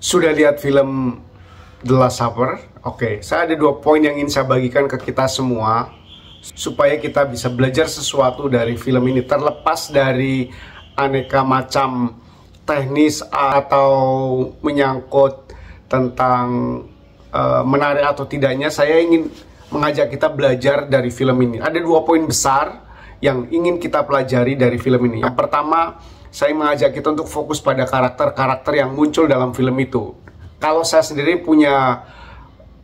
Sudah lihat film The Last Supper? Oke, saya ada 2 poin yang ingin saya bagikan ke kita semua supaya kita bisa belajar sesuatu dari film ini, terlepas dari aneka macam teknis atau menyangkut tentang menarik atau tidaknya. Saya ingin mengajak kita belajar dari film ini. Ada 2 poin besar yang ingin kita pelajari dari film ini. Yang pertama, saya mengajak kita untuk fokus pada karakter-karakter yang muncul dalam film itu. Kalau saya sendiri punya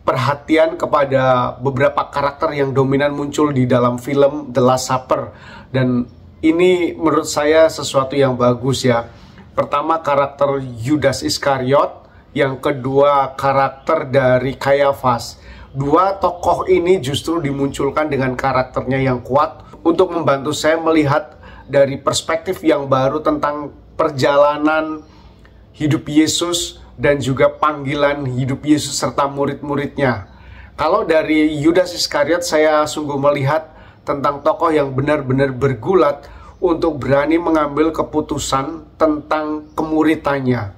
perhatian kepada beberapa karakter yang dominan muncul di dalam film The Last Supper, dan ini menurut saya sesuatu yang bagus ya. Pertama, karakter Yudas Iskariot, yang kedua karakter dari Kayafas. 2 tokoh ini justru dimunculkan dengan karakternya yang kuat untuk membantu saya melihat dari perspektif yang baru tentang perjalanan hidup Yesus dan juga panggilan hidup Yesus serta murid-muridnya. Kalau dari Yudas Iskariot, saya sungguh melihat tentang tokoh yang benar-benar bergulat untuk berani mengambil keputusan tentang kemuritannya.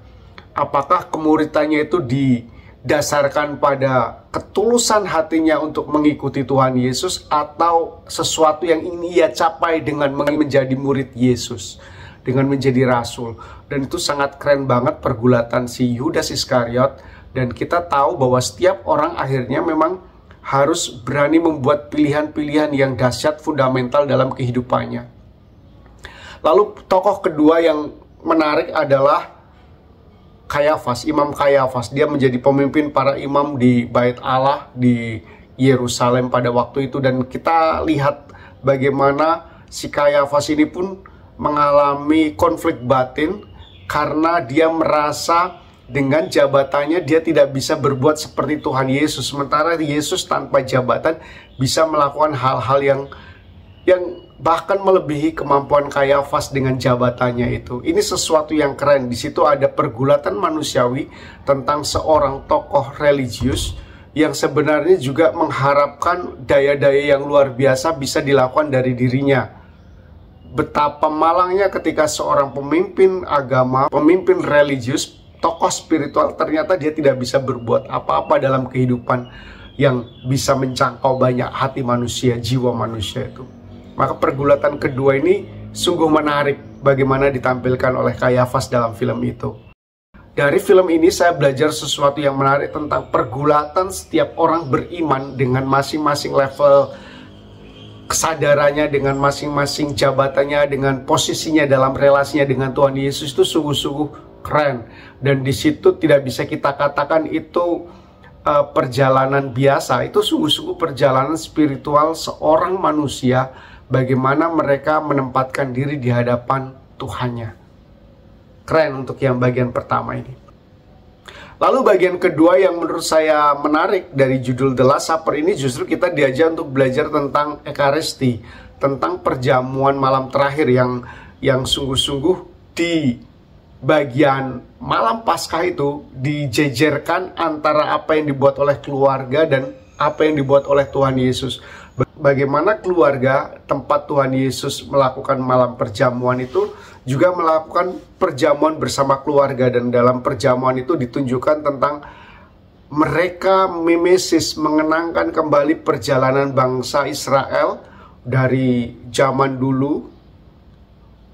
Apakah kemuritannya itu didasarkan pada ketulusan hatinya untuk mengikuti Tuhan Yesus, atau sesuatu yang ingin ia capai dengan menjadi murid Yesus, dengan menjadi rasul. Dan itu sangat keren banget pergulatan si Yudas Iskariot. Dan kita tahu bahwa setiap orang akhirnya memang harus berani membuat pilihan-pilihan yang dahsyat, fundamental dalam kehidupannya. Lalu tokoh kedua yang menarik adalah Kayafas, Imam Kayafas. Dia menjadi pemimpin para imam di Bait Allah di Yerusalem pada waktu itu. Dan kita lihat bagaimana si Kayafas ini pun mengalami konflik batin karena dia merasa dengan jabatannya dia tidak bisa berbuat seperti Tuhan Yesus. Sementara Yesus tanpa jabatan bisa melakukan hal-hal yang bahkan melebihi kemampuan Kayafas dengan jabatannya itu. Ini sesuatu yang keren. Di situ ada pergulatan manusiawi tentang seorang tokoh religius yang sebenarnya juga mengharapkan daya-daya yang luar biasa bisa dilakukan dari dirinya. Betapa malangnya ketika seorang pemimpin agama, pemimpin religius, tokoh spiritual, ternyata dia tidak bisa berbuat apa-apa dalam kehidupan yang bisa menjangkau banyak hati manusia, jiwa manusia itu. Maka pergulatan kedua ini sungguh menarik bagaimana ditampilkan oleh Kayafas dalam film itu. Dari film ini saya belajar sesuatu yang menarik tentang pergulatan setiap orang beriman dengan masing-masing level kesadarannya, dengan masing-masing jabatannya, dengan posisinya dalam relasinya dengan Tuhan Yesus. Itu sungguh-sungguh keren. Dan di situ tidak bisa kita katakan itu perjalanan biasa. Itu sungguh-sungguh perjalanan spiritual seorang manusia, bagaimana mereka menempatkan diri di hadapan Tuhannya. Keren untuk yang bagian pertama ini. Lalu bagian kedua yang menurut saya menarik dari judul The Last Supper ini, justru kita diajak untuk belajar tentang Ekaristi, tentang perjamuan malam terakhir yang sungguh-sungguh di bagian malam Paskah itu dijejerkan antara apa yang dibuat oleh keluarga dan apa yang dibuat oleh Tuhan Yesus. Bagaimana keluarga tempat Tuhan Yesus melakukan malam perjamuan itu juga melakukan perjamuan bersama keluarga. Dan dalam perjamuan itu ditunjukkan tentang mereka mimesis, mengenangkan kembali perjalanan bangsa Israel dari zaman dulu,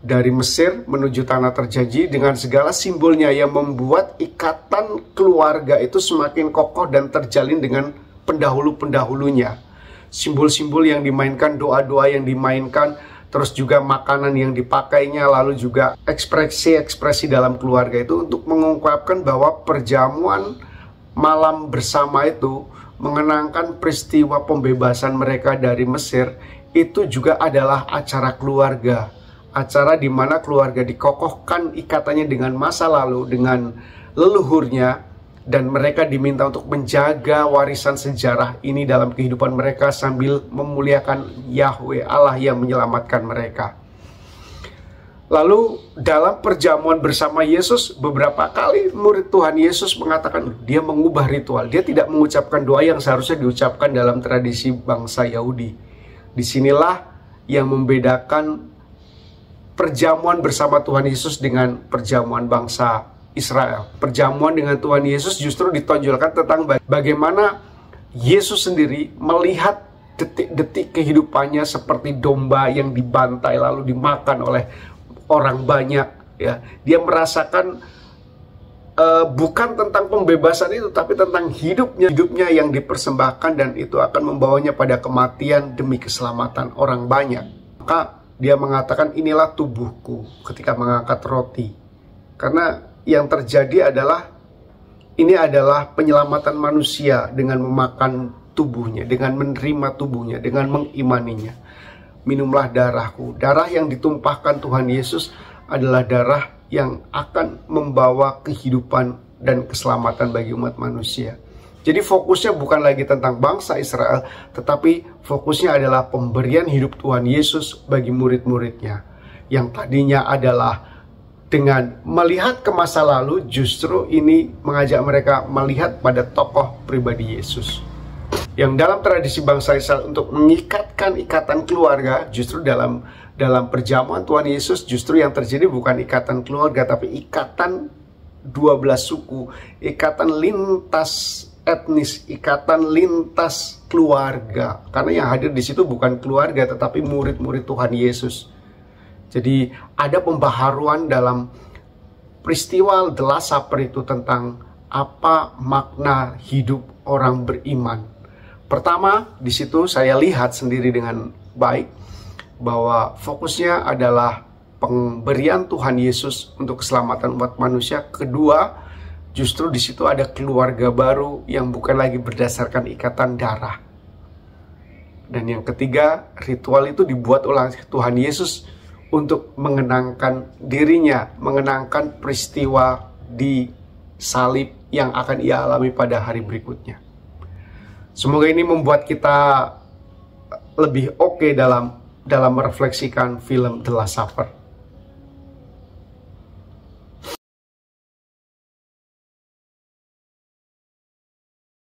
dari Mesir menuju tanah terjanji, dengan segala simbolnya yang membuat ikatan keluarga itu semakin kokoh dan terjalin dengan pendahulu-pendahulunya. Simbol-simbol yang dimainkan, doa-doa yang dimainkan, terus juga makanan yang dipakainya, lalu juga ekspresi-ekspresi dalam keluarga itu untuk mengungkapkan bahwa perjamuan malam bersama itu mengenangkan peristiwa pembebasan mereka dari Mesir. Itu juga adalah acara keluarga, acara di mana keluarga dikokohkan ikatannya dengan masa lalu, dengan leluhurnya, dan mereka diminta untuk menjaga warisan sejarah ini dalam kehidupan mereka sambil memuliakan Yahweh Allah yang menyelamatkan mereka. Lalu dalam perjamuan bersama Yesus, beberapa kali murid Tuhan Yesus mengatakan dia mengubah ritual. Dia tidak mengucapkan doa yang seharusnya diucapkan dalam tradisi bangsa Yahudi. Disinilah yang membedakan perjamuan bersama Tuhan Yesus dengan perjamuan bangsa Israel. Perjamuan dengan Tuhan Yesus justru ditonjolkan tentang bagaimana Yesus sendiri melihat detik-detik kehidupannya seperti domba yang dibantai lalu dimakan oleh orang banyak. Ya, dia merasakan bukan tentang pembebasan itu, tapi tentang hidupnya yang dipersembahkan, dan itu akan membawanya pada kematian demi keselamatan orang banyak. Maka dia mengatakan, inilah tubuhku, ketika mengangkat roti. Karena yang terjadi adalah, ini adalah penyelamatan manusia dengan memakan tubuhnya, dengan menerima tubuhnya, dengan mengimaninya. Minumlah darahku. Darah yang ditumpahkan Tuhan Yesus adalah darah yang akan membawa kehidupan dan keselamatan bagi umat manusia. Jadi fokusnya bukan lagi tentang bangsa Israel, tetapi fokusnya adalah pemberian hidup Tuhan Yesus bagi murid-muridnya. Yang tadinya adalah dengan melihat ke masa lalu, justru ini mengajak mereka melihat pada tokoh pribadi Yesus. Yang dalam tradisi bangsa Israel untuk mengikatkan ikatan keluarga, justru dalam perjamuan Tuhan Yesus, justru yang terjadi bukan ikatan keluarga, tapi ikatan 12 suku, ikatan lintas etnis, ikatan lintas keluarga. Karena yang hadir di situ bukan keluarga, tetapi murid-murid Tuhan Yesus. Jadi ada pembaharuan dalam peristiwa The Last Supper itu tentang apa makna hidup orang beriman. Pertama, di situ saya lihat sendiri dengan baik bahwa fokusnya adalah pemberian Tuhan Yesus untuk keselamatan umat manusia. Kedua, justru di situ ada keluarga baru yang bukan lagi berdasarkan ikatan darah. Dan yang ketiga, ritual itu dibuat oleh Tuhan Yesus untuk mengenangkan dirinya, mengenangkan peristiwa di salib yang akan ia alami pada hari berikutnya. Semoga ini membuat kita lebih oke dalam merefleksikan film The Last Supper.